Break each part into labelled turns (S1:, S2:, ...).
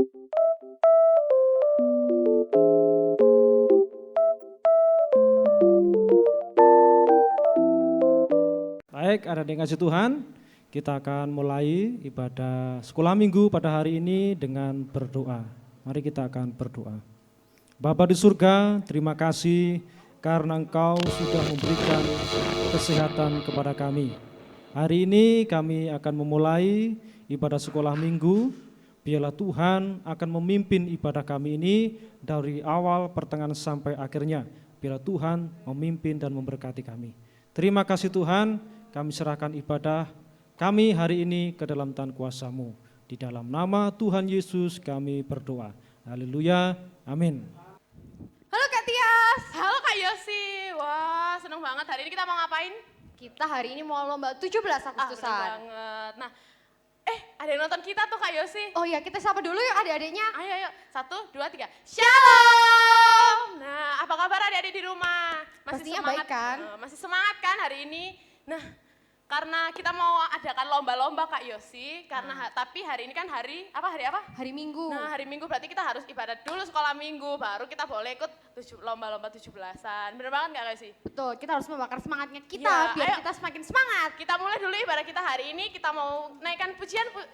S1: Baik, ada yang kasih Tuhan, kita akan mulai ibadah sekolah minggu pada hari ini dengan berdoa. Mari kita akan berdoa. Bapa di surga, terima kasih karena Engkau sudah memberikan kesehatan kepada kami. Hari ini kami akan memulai ibadah sekolah minggu. Biarlah Tuhan akan memimpin ibadah kami ini dari awal, pertengahan sampai akhirnya. Biarlah Tuhan memimpin dan memberkati kami. Terima kasih Tuhan. Kami serahkan ibadah kami hari ini ke dalam tangan kuasa-Mu. Di dalam nama Tuhan Yesus kami berdoa. Haleluya, amin.
S2: Halo Kak Tias.
S3: Halo Kak Yosi. Wah, seneng banget. Hari ini kita mau ngapain?
S2: Kita hari ini mau lomba 17 Agustusan.
S3: Bener banget. Nah, ada yang nonton kita tuh Kak Yosi.
S2: Oh iya, kita sapa dulu yuk adik-adiknya.
S3: Ayo. 1, 2, 3. Shalom. Nah, apa kabar adik-adik di rumah?
S2: Pastinya baik kan?
S3: Masih semangat kan hari ini? Nah, karena kita mau adakan lomba-lomba Kak Yosi, tapi hari ini kan hari apa?
S2: Hari Minggu.
S3: Nah, hari Minggu berarti kita harus ibadah dulu sekolah Minggu, baru kita boleh ikut lomba-lomba 17-an. Bener banget nggak Kak Yosi?
S2: Betul, kita harus membakar semangatnya kita biar kita semakin semangat.
S3: Kita mulai dulu ibadah kita hari ini, kita mau naikkan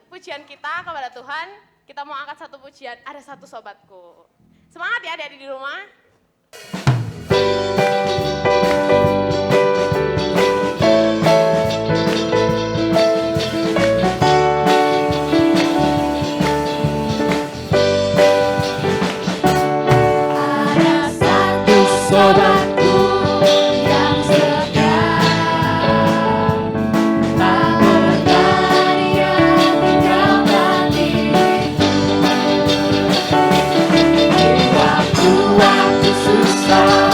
S3: pujian kita kepada Tuhan. Kita mau angkat satu pujian, ada satu sobatku. Semangat ya adik-adik di rumah.
S4: Sobatku yang setia, tak berdaya tinggal mati. Di waktu-waktu susah,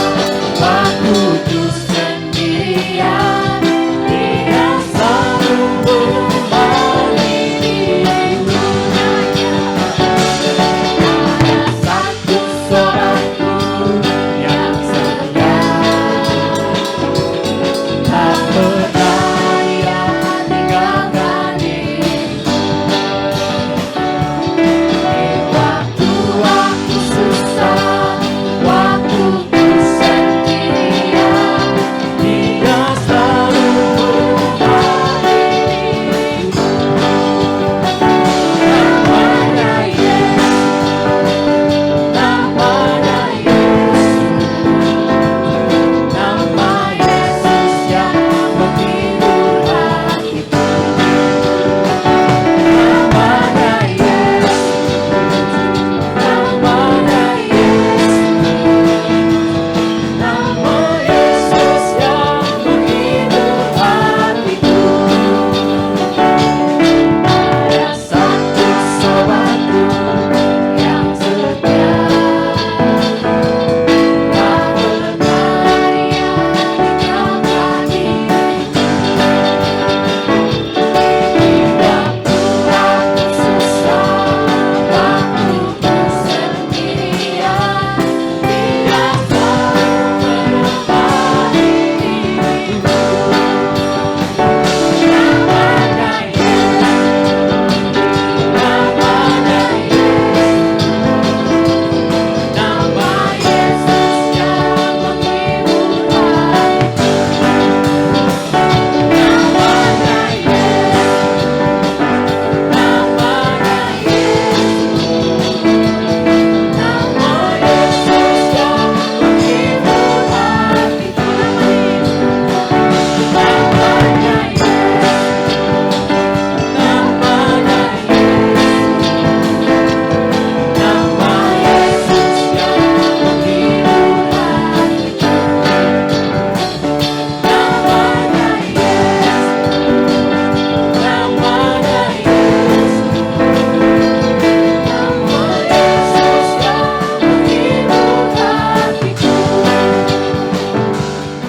S4: waktu ku sendirian, Dia selalu menemani hidupku. Ada satu sobatku yang setia, tak berdaya tinggalkan diriku. Di waktu-waktu susah, waktu ku sendirian, Dia selalu menemani hidupku. Namanya Yesus, namanya Yesus, nama Yesus yang menghibur hatiku. Namanya Yesus, namanya Yesus, nama Yesus yang menghibur hatiku. Ada satu sobatku yang setia, tak berdaya tinggalkan diriku. Di waktu-waktu susah, waktu ku sendirian, Dia selalu menemani hidupku. Namanya Yesus, namanya Yesus, nama Yesus yang menghibur hatiku. Namanya Yesus, namanya Yesus, nama Yesus yang menghibur hatiku. Namanya Yesus, namanya Yesus, nama Yesus yang menghibur hatiku. Namanya Yesus, namanya Yesus, nama Yesus yang menghibur hatiku.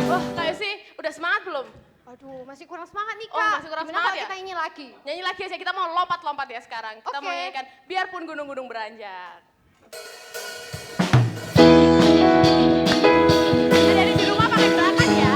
S3: Wah, Kak Yosi, udah semangat belum?
S2: Aduh, masih kurang semangat nih
S3: Oh,
S2: Kak.
S3: masih kurang
S2: Gimana
S3: semangat
S2: kalau
S3: ya?
S2: kita nyanyi lagi?
S3: Nyanyi lagi aja, kita mau lompat-lompat ya sekarang. Kita mau
S2: Oke.
S3: nyanyikan Biarpun Gunung-Gunung Beranjak. Adik-adik di rumah pakai gerakan ya.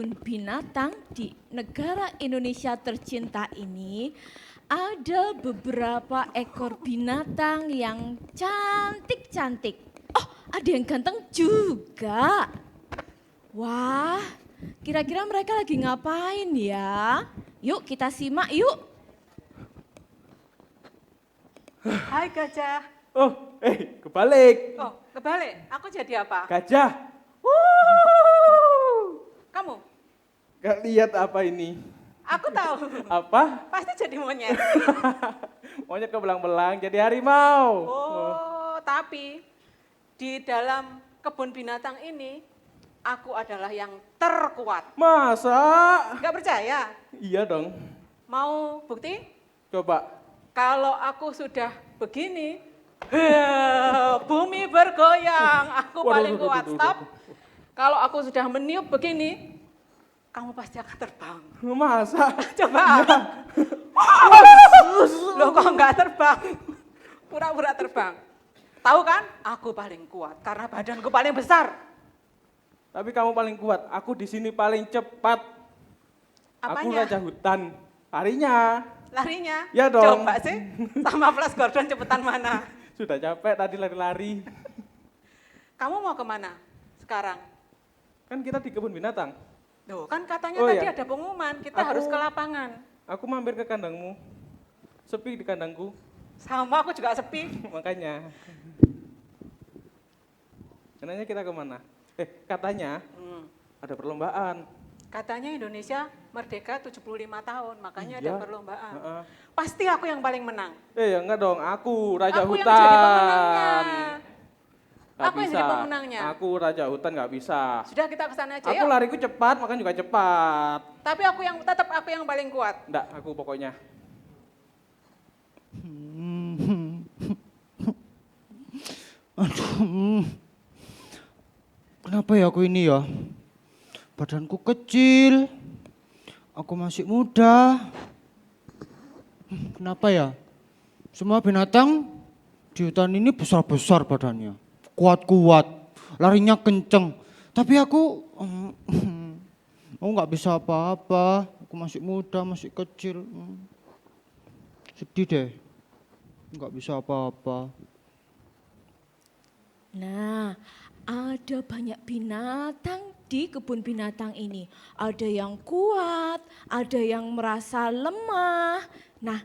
S5: kebun binatang di negara Indonesia tercinta ini ada beberapa ekor binatang yang cantik-cantik. Oh, ada yang ganteng juga. Wah, kira-kira mereka lagi ngapain ya? Yuk kita simak yuk.
S6: Hai gajah.
S7: Oh, kebalik.
S6: Oh, kebalik. Aku jadi apa?
S7: Gajah.
S6: Kamu?
S7: Gak lihat apa ini?
S6: Aku tahu.
S7: Apa?
S6: Pasti jadi monyet.
S7: Monyet kebelang-belang jadi harimau.
S6: Oh, tapi di dalam kebun binatang ini aku adalah yang terkuat.
S7: Masa?
S6: Gak percaya?
S7: Iya dong.
S6: Mau bukti?
S7: Coba.
S6: Kalau aku sudah begini, bumi bergoyang. Aku paling kuat. Stop. Kalau aku sudah meniup begini, kamu pasti akan terbang.
S7: Masa?
S6: Coba. Loh kok nggak terbang? Pura-pura terbang. Tahu kan? Aku paling kuat karena badanku paling besar.
S7: Tapi kamu paling kuat. Aku di sini paling cepat. Aku
S6: Apanya?
S7: raja hutan. Larinya.
S6: Larinya?
S7: Ya dong.
S6: Coba sih, sama Flash Gordon cepetan mana?
S7: Sudah capek tadi lari-lari.
S6: Kamu mau kemana sekarang?
S7: Kan kita di kebun binatang.
S6: Loh, kan katanya
S7: Oh,
S6: tadi
S7: iya.
S6: ada pengumuman, kita harus ke lapangan.
S7: Aku mampir ke kandangmu. Sepi di kandangku.
S6: Sama aku juga sepi.
S7: Makanya. Kenanya kita kemana? Katanya ada perlombaan.
S6: Katanya Indonesia merdeka 75 tahun, makanya
S7: Iya.
S6: ada perlombaan.
S7: Heeh.
S6: Pasti aku yang paling menang.
S7: Ya enggak dong, aku raja
S6: Aku yang
S7: hutan.
S6: jadi pemenangnya.
S7: Nggak
S6: Aku yang
S7: bisa.
S6: jadi pemenangnya.
S7: Aku raja hutan nggak bisa.
S6: Sudah kita ke sana aja
S7: Aku
S6: yuk.
S7: lariku cepat, makan juga cepat.
S6: Tapi tetap aku yang paling kuat.
S7: Enggak, aku pokoknya.
S8: Aduh, kenapa ya aku ini ya? Badanku kecil, aku masih muda. Kenapa ya? Semua binatang di hutan ini besar-besar badannya, kuat-kuat, larinya kenceng. Tapi aku nggak bisa apa-apa. Aku masih muda, masih kecil. Sedih deh, nggak bisa apa-apa.
S5: Nah, ada banyak binatang di kebun binatang ini. Ada yang kuat, ada yang merasa lemah. Nah,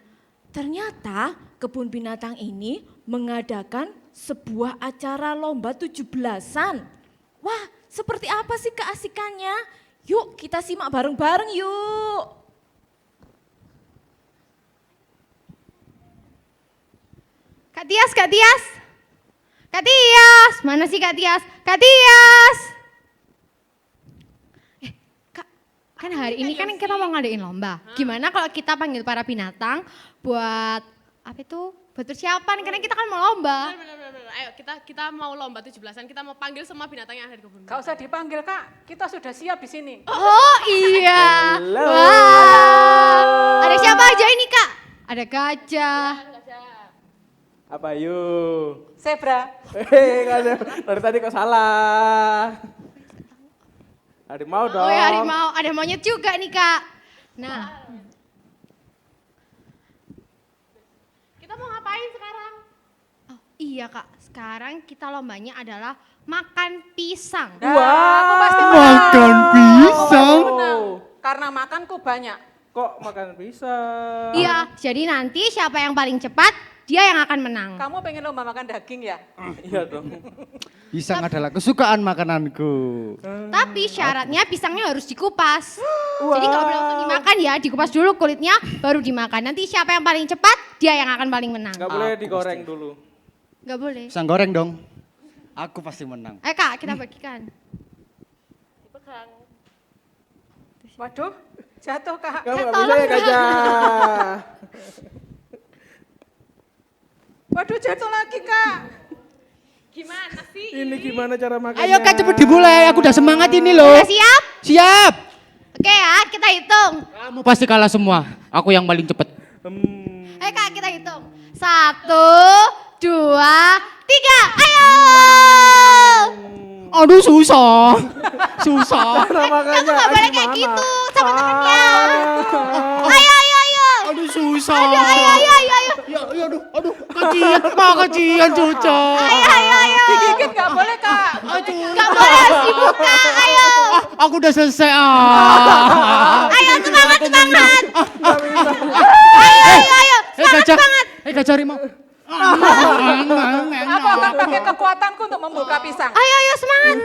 S5: ternyata kebun binatang ini mengadakan sebuah acara lomba 17-an. Wah, seperti apa sih keasikannya? Yuk kita simak bareng-bareng yuk.
S2: Kak Tias, Kak Tias. Kak Tias, mana sih Kak Tias? Kak Tias. Kak, kan hari ini kan kita mau ngadain lomba. Gimana kalau kita panggil para binatang buat apa itu? Buat persiapan, karena kita kan mau lomba.
S3: Benar. Ayo kita mau lomba 17-an, kita mau panggil semua binatang yang ada di kebun.
S6: Gak usah dipanggil kak, kita sudah siap di sini.
S2: Oh iya.
S7: Halo.
S2: Wah. Ada siapa aja ini Kak? Ada gajah.
S7: Apa yuk?
S6: Zebra.
S7: Nggak ada. Dari tadi kok salah. Harimau dong.
S2: Oh ya harimau, ada monyet juga nih Kak. Nah,
S3: Kita mau ngapain sekarang?
S2: oh, iya Kak, sekarang kita lombanya adalah makan pisang.
S6: Aku pasti menang.
S8: Makan pisang.
S6: Aku menang. Karena makanku banyak.
S7: Kok makan pisang?
S2: Iya, jadi nanti siapa yang paling cepat, dia yang akan menang.
S6: Kamu pengen lomba makan daging ya?
S7: Iya dong.
S8: Pisang adalah kesukaan makananku.
S2: Tapi syaratnya pisangnya harus dikupas. Jadi nggak boleh langsung dimakan ya, dikupas dulu kulitnya, baru dimakan. Nanti siapa yang paling cepat, dia yang akan paling menang.
S7: Nggak boleh digoreng dulu.
S2: Nggak boleh.
S8: Pisang goreng dong. Aku pasti menang.
S2: Kak, kita bagikan.
S3: Dipegang.
S6: Waduh, jatuh kak.
S7: Kamu nggak bisa ya gajah.
S6: Waduh, jatuh lagi kak.
S3: Gimana sih?
S7: Ini gimana cara makannya?
S8: Ayo Kak cepet dimulai, aku udah semangat ini loh.
S2: Udah siap?
S8: Siap.
S2: Oke ya, kita hitung.
S8: Kamu pasti kalah semua. Aku yang paling cepet.
S2: Ayo Kak, kita hitung. 1, 2, 3, ayo!
S8: Aduh susah. Susah.
S7: Nah, makanya.
S2: Kamu gak boleh kayak gitu sama temennya. Ayo, ayo, ayo.
S8: Aduh susah.
S2: Ayo, ayo, ayo, ayo.
S8: Ya, aduh, kecian, kecian Cuca.
S2: Ayo, ayo, ayo.
S6: Digigit nggak boleh Kak.
S2: Gak boleh harus dibuka, ayo.
S8: Aku udah selesai.
S2: Ayo, semangat, semangat. Ayo, ayo, ayo.
S8: Gajah, gajah harimau.
S6: Aku akan pakai kekuatanku untuk membuka pisang.
S2: Ayo, ayo, semangat.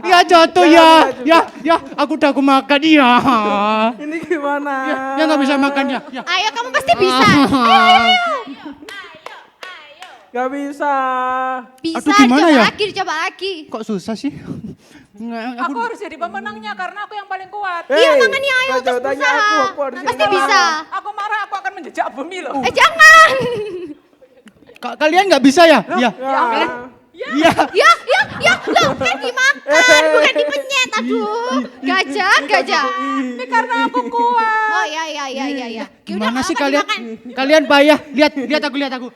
S8: Ya jatuh ya, aku udah aku makan ya.
S7: Ini gimana?
S8: Ya nggak bisa makan ya.
S2: Ayo, kamu pasti bisa. Ayo, ayo, ayo.
S7: Gak bisa.
S2: Bisa,
S8: Aduh, gimana
S2: coba
S8: ya?
S2: lagi, coba lagi.
S8: Kok susah sih?
S6: Aku harus jadi pemenangnya karena aku yang paling kuat.
S2: Iya, makanya ayo
S7: Gak
S2: terus
S7: tanya
S2: berusaha.
S7: aku harus
S2: Pasti
S7: yang
S2: bisa.
S6: Aku marah, aku akan menjejak bumi loh.
S2: Jangan.
S8: Kalian nggak bisa ya? Iya. Iya.
S2: Ya, loh, kan dimakan, bukan dipenyet. Aduh, gajah.
S6: Ini karena aku kuat.
S2: Oh, ya.
S8: Gimana sih kalian? Kalian payah. Lihat aku.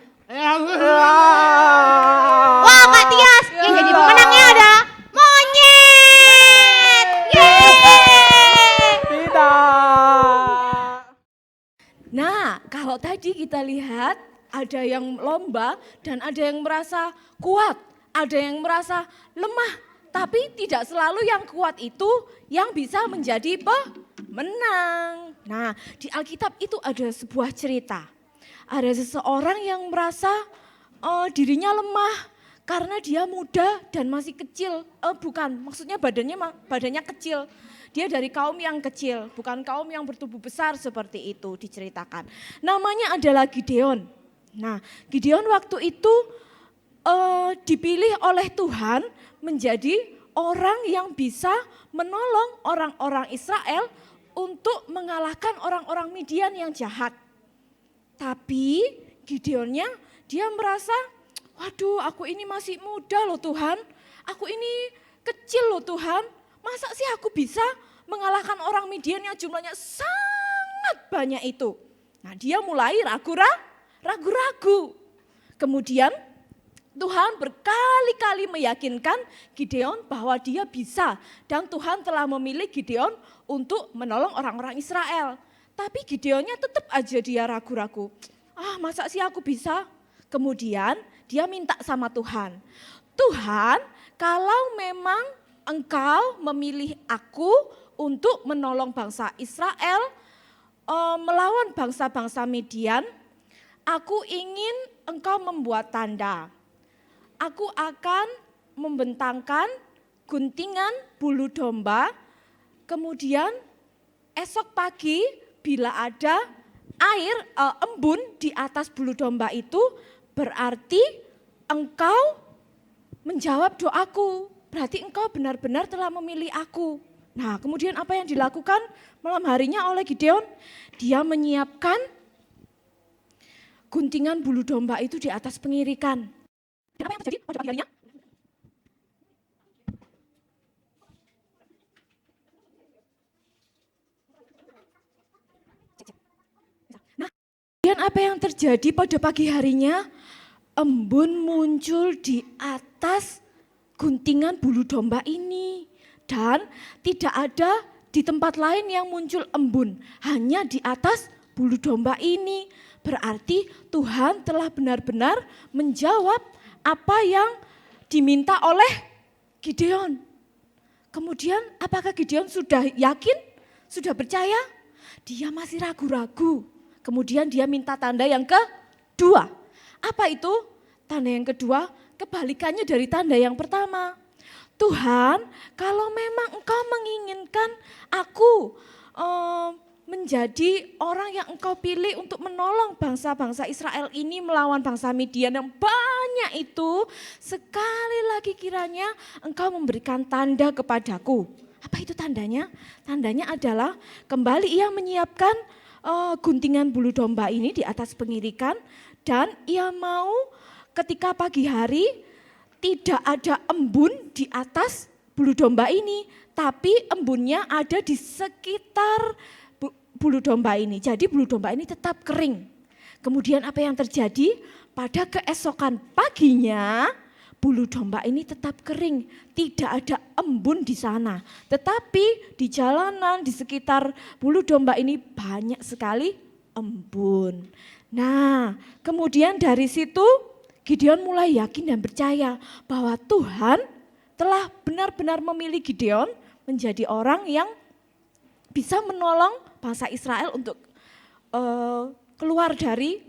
S2: Wah, Kak Tias, yang jadi pemenangnya ada monyet. Yeay.
S7: Tidak.
S5: Nah, kalau tadi kita lihat ada yang lomba dan ada yang merasa kuat, ada yang merasa lemah. Tapi tidak selalu yang kuat itu yang bisa menjadi pemenang. Nah, di Alkitab itu ada sebuah cerita. Ada seseorang yang merasa dirinya lemah karena dia muda dan masih kecil. Maksudnya badannya kecil. Dia dari kaum yang kecil, bukan kaum yang bertubuh besar seperti itu diceritakan. Namanya adalah Gideon. Nah, Gideon waktu itu dipilih oleh Tuhan menjadi orang yang bisa menolong orang-orang Israel untuk mengalahkan orang-orang Midian yang jahat. Tapi Gideonnya dia merasa, waduh aku ini masih muda loh Tuhan, aku ini kecil loh Tuhan, masa sih aku bisa mengalahkan orang Midian yang jumlahnya sangat banyak itu. Nah dia mulai ragu-ragu. Kemudian Tuhan berkali-kali meyakinkan Gideon bahwa dia bisa dan Tuhan telah memilih Gideon untuk menolong orang-orang Israel. Tapi Gideonnya tetap aja dia ragu-ragu. Masa sih aku bisa? Kemudian dia minta sama Tuhan. Tuhan, kalau memang Engkau memilih aku untuk menolong bangsa Israel melawan bangsa-bangsa Midian, aku ingin Engkau membuat tanda. Aku akan membentangkan guntingan bulu domba, kemudian esok pagi bila ada air embun di atas bulu domba itu, berarti engkau menjawab doaku. Berarti engkau benar-benar telah memilih aku. Nah kemudian apa yang dilakukan malam harinya oleh Gideon? Dia menyiapkan guntingan bulu domba itu di atas pengirikan. Dan apa yang terjadi pada pagi harinya? Dan apa yang terjadi pada pagi harinya? Embun muncul di atas guntingan bulu domba ini. Dan tidak ada di tempat lain yang muncul embun. Hanya di atas bulu domba ini. Berarti Tuhan telah benar-benar menjawab apa yang diminta oleh Gideon. Kemudian apakah Gideon sudah yakin? Sudah percaya? Dia masih ragu-ragu. Kemudian dia minta tanda yang kedua. Apa itu? Tanda yang kedua kebalikannya dari tanda yang pertama. Tuhan, kalau memang Engkau menginginkan aku menjadi orang yang Engkau pilih untuk menolong bangsa-bangsa Israel ini melawan bangsa Midian yang banyak itu, sekali lagi kiranya Engkau memberikan tanda kepadaku. Apa itu tandanya? Tandanya adalah kembali ia menyiapkan guntingan bulu domba ini di atas pengirikan dan ia mau ketika pagi hari tidak ada embun di atas bulu domba ini, tapi embunnya ada di sekitar bulu domba ini. Jadi bulu domba ini tetap kering. Kemudian apa yang terjadi? Pada keesokan paginya bulu domba ini tetap kering, tidak ada embun di sana. Tetapi di jalanan, di sekitar bulu domba ini banyak sekali embun. Nah, kemudian dari situ Gideon mulai yakin dan percaya bahwa Tuhan telah benar-benar memilih Gideon menjadi orang yang bisa menolong bangsa Israel untuk keluar dari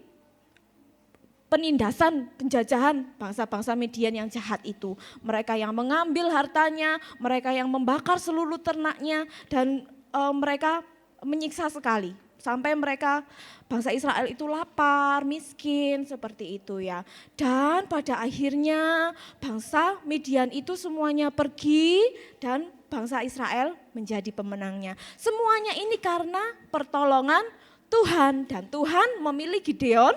S5: penindasan, penjajahan bangsa-bangsa Midian yang jahat itu. Mereka yang mengambil hartanya, mereka yang membakar seluruh ternaknya, dan mereka menyiksa sekali. Sampai mereka, bangsa Israel itu lapar, miskin, seperti itu ya. Dan pada akhirnya bangsa Midian itu semuanya pergi dan bangsa Israel menjadi pemenangnya. Semuanya ini karena pertolongan Tuhan, dan Tuhan memilih Gideon,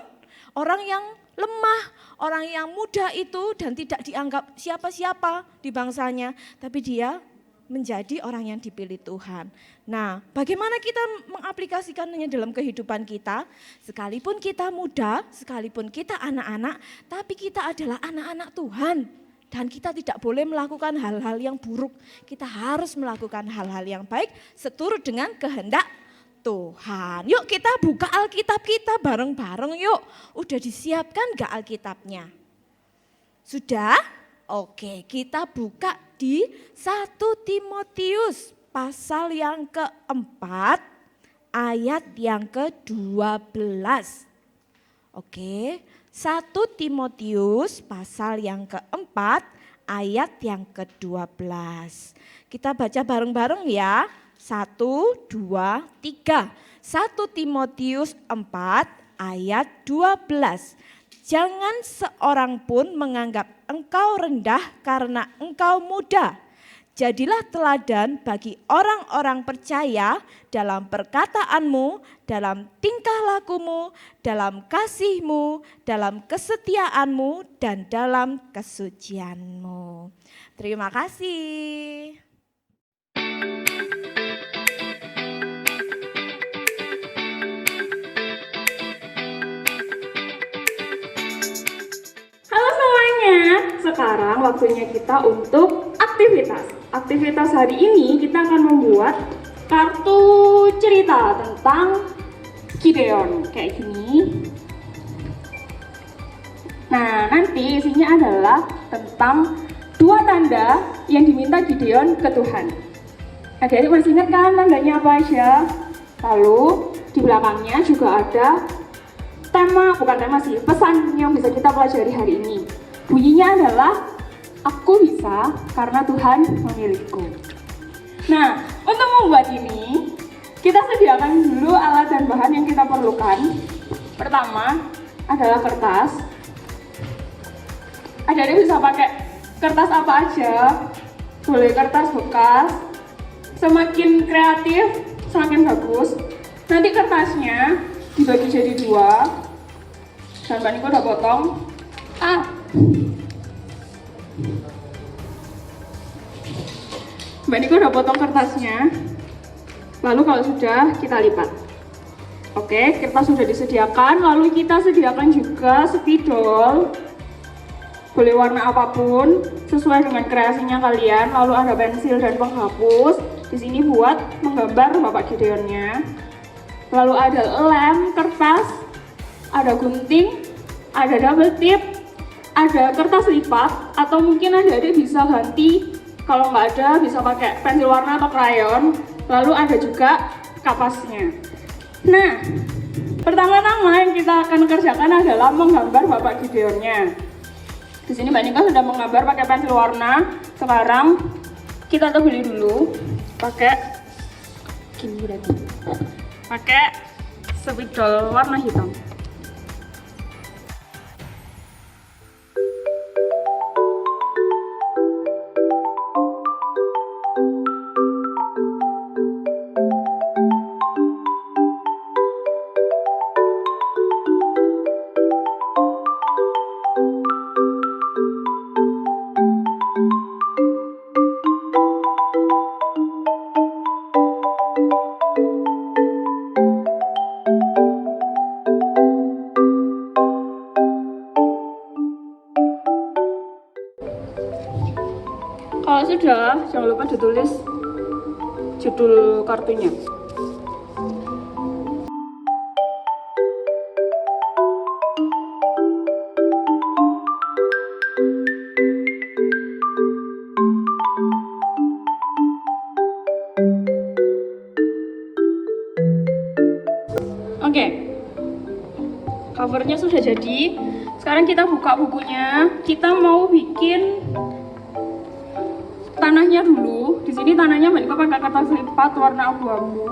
S5: orang yang lemah, orang yang muda itu dan tidak dianggap siapa-siapa di bangsanya, tapi dia menjadi orang yang dipilih Tuhan. Nah, bagaimana kita mengaplikasikannya dalam kehidupan kita? Sekalipun kita muda, sekalipun kita anak-anak, tapi kita adalah anak-anak Tuhan. Dan kita tidak boleh melakukan hal-hal yang buruk. Kita harus melakukan hal-hal yang baik seturut dengan kehendak Tuhan. Yuk kita buka Alkitab kita bareng-bareng yuk. Udah disiapkan gak Alkitabnya? Sudah? Oke, kita buka di 1 Timotius pasal yang keempat ayat yang ke-12. Oke, 1 Timotius pasal yang keempat ayat yang ke-12. Kita baca bareng-bareng ya. 1, 2, 3. 1 Timotius 4 ayat 12. Jangan seorang pun menganggap engkau rendah karena engkau muda. Jadilah teladan bagi orang-orang percaya dalam perkataanmu, dalam tingkah lakumu, dalam kasihmu, dalam kesetiaanmu, dan dalam kesucianmu. Terima kasih.
S9: Halo semuanya, sekarang waktunya kita untuk aktivitas. Aktivitas hari ini kita akan membuat kartu cerita tentang Gideon, kayak gini. Nah, nanti isinya adalah tentang 2 tanda yang diminta Gideon ke Tuhan. Adik-adik masih ingat kan tandanya apa aja? Lalu di belakangnya juga ada pesan yang bisa kita pelajari hari ini. Bunyinya adalah, aku bisa karena Tuhan memilihku. Nah, untuk membuat ini, kita sediakan dulu alat dan bahan yang kita perlukan. Pertama adalah kertas. Adik-adik bisa pakai kertas apa aja, boleh kertas bekas. Semakin kreatif, semakin bagus. Nanti kertasnya dibagi jadi 2. Dan Mbak Niko udah potong. Mbak Niko udah potong kertasnya. Lalu kalau sudah, kita lipat. Oke, kertas sudah disediakan. Lalu kita sediakan juga spidol. Boleh warna apapun, sesuai dengan kreasinya kalian. Lalu ada pensil dan penghapus. Di sini buat menggambar Bapak Gideonnya. Lalu ada lem, kertas, ada gunting, ada double tip, ada kertas lipat, atau mungkin adik-adik bisa ganti, kalau nggak ada bisa pakai pensil warna atau krayon. Lalu ada juga kapasnya. Nah, pertama-tama yang kita akan kerjakan adalah menggambar Bapak Gideonnya. Di sini Mbak Nika sudah menggambar pakai pensil warna. Sekarang kita tebeli dulu pakai gini tadi. Pakai spidol warna hitam. sudah, jangan lupa ditulis judul kartunya. Oke, covernya sudah jadi. Sekarang kita buka bukunya. Kita mau bikin tanahnya dulu. Di sini tanahnya Mbak Nika pakai kertas lipat warna abu-abu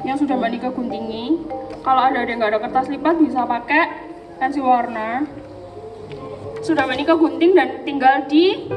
S9: yang sudah Mbak Nika guntingi. Kalau ada yang nggak ada kertas lipat bisa pakai pensil warna. Sudah Mbak Nika gunting dan tinggal di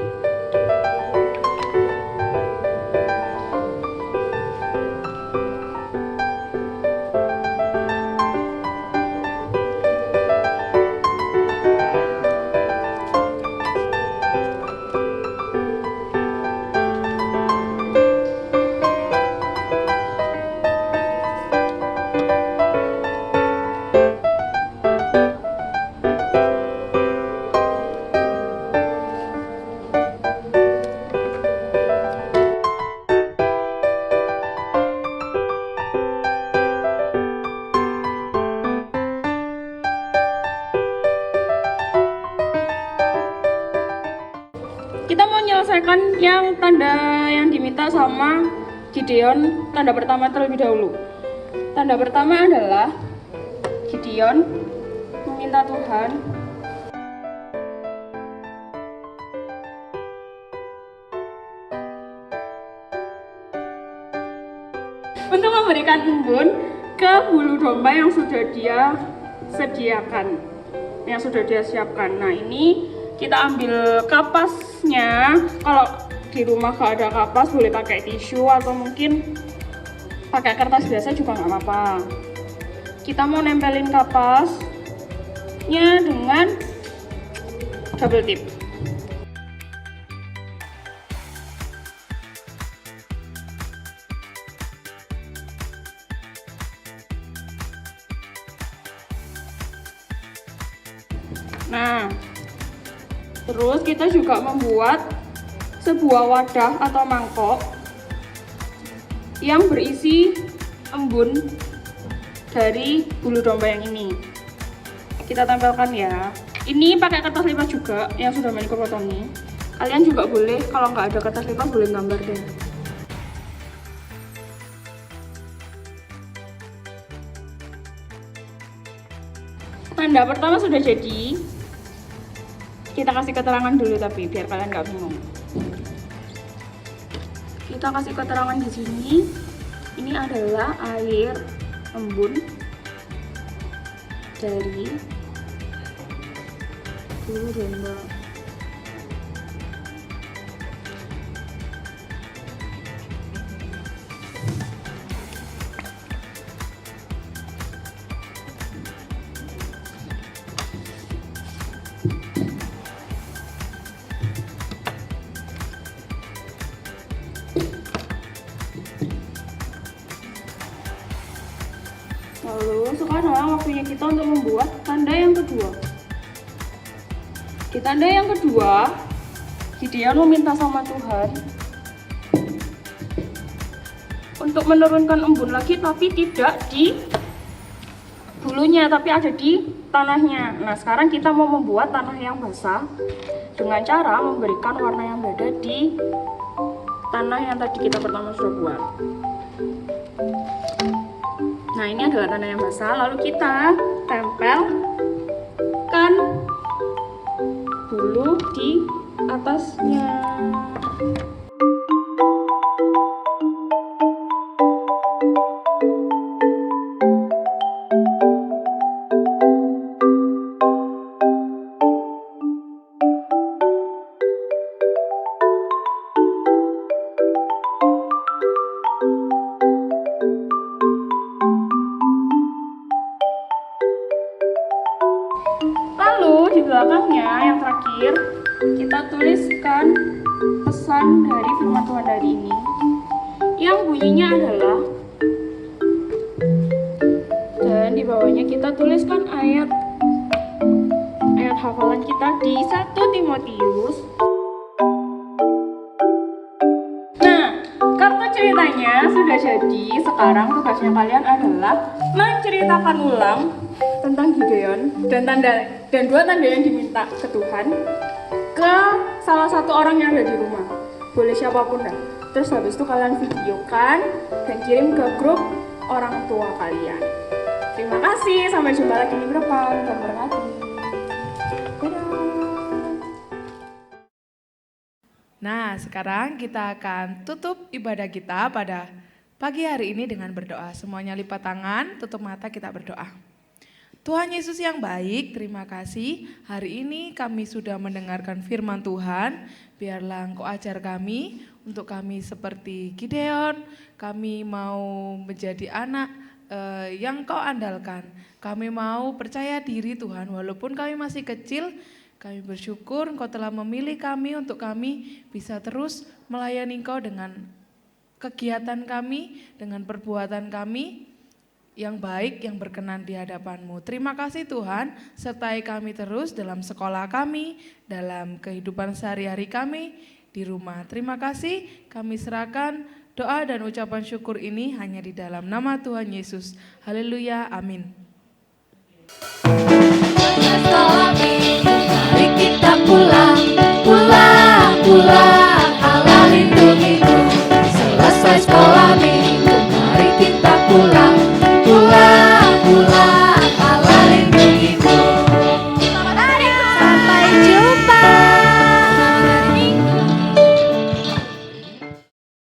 S9: kita mau menyelesaikan yang tanda yang diminta sama Gideon, tanda pertama terlebih dahulu. Tanda pertama adalah Gideon meminta Tuhan untuk memberikan embun ke bulu domba yang sudah dia sediakan, yang sudah dia siapkan. Nah, ini kita ambil kapasnya. Kalau di rumah gak ada kapas, boleh pakai tisu atau mungkin pakai kertas biasa juga nggak apa-apa. Kita mau nempelin kapasnya dengan double tip. Nah, terus kita juga membuat sebuah wadah atau mangkok yang berisi embun dari bulu domba yang ini. Kita tempelkan ya. Ini pakai kertas lipat juga yang sudah Mbak Nika potongi. Kalian juga boleh, kalau nggak ada kertas lipat boleh gambar deh. Tanda pertama sudah jadi. Kita kasih keterangan dulu tapi biar kalian nggak bingung. Kita kasih keterangan di sini. Ini adalah air embun dari bulu domba. Lalu sekarang waktunya kita untuk membuat tanda yang kedua. Di tanda yang kedua, Gideon meminta sama Tuhan untuk menurunkan embun lagi, tapi tidak di bulunya, tapi ada di tanahnya. Nah, sekarang kita mau membuat tanah yang basah dengan cara memberikan warna yang beda di tanah yang tadi kita pertama sudah buat. Nah, ini adalah tanah yang basah, lalu kita tempelkan bulu di atasnya. Lalu di belakangnya yang terakhir kita tuliskan pesan dari firman Tuhan hari ini yang bunyinya adalah, dan di bawahnya kita tuliskan ayat hafalan kita di 1 Timotius ceritanya sudah jadi. Sekarang tugasnya kalian adalah menceritakan ulang tentang Gideon dan dua tanda yang diminta ke Tuhan ke salah satu orang yang ada di rumah. Boleh siapapun dah. Terus habis itu kalian videokan dan kirim ke grup orang tua kalian. Terima kasih, sampai jumpa lagi minggu depan. Tuhan berkati.
S10: Nah, sekarang kita akan tutup ibadah kita pada pagi hari ini dengan berdoa. Semuanya lipat tangan, tutup mata, kita berdoa. Tuhan Yesus yang baik, terima kasih. Hari ini kami sudah mendengarkan firman Tuhan. Biarlah Engkau ajar kami, untuk kami seperti Gideon. Kami mau menjadi anak yang Kau andalkan. Kami mau percaya diri Tuhan, walaupun kami masih kecil. Kami bersyukur Engkau telah memilih kami untuk kami bisa terus melayani Engkau dengan kegiatan kami, dengan perbuatan kami yang baik, yang berkenan di hadapan-Mu. Terima kasih Tuhan, sertai kami terus dalam sekolah kami, dalam kehidupan sehari-hari kami di rumah. Terima kasih, kami serahkan doa dan ucapan syukur ini hanya di dalam nama Tuhan Yesus. Haleluya, amin.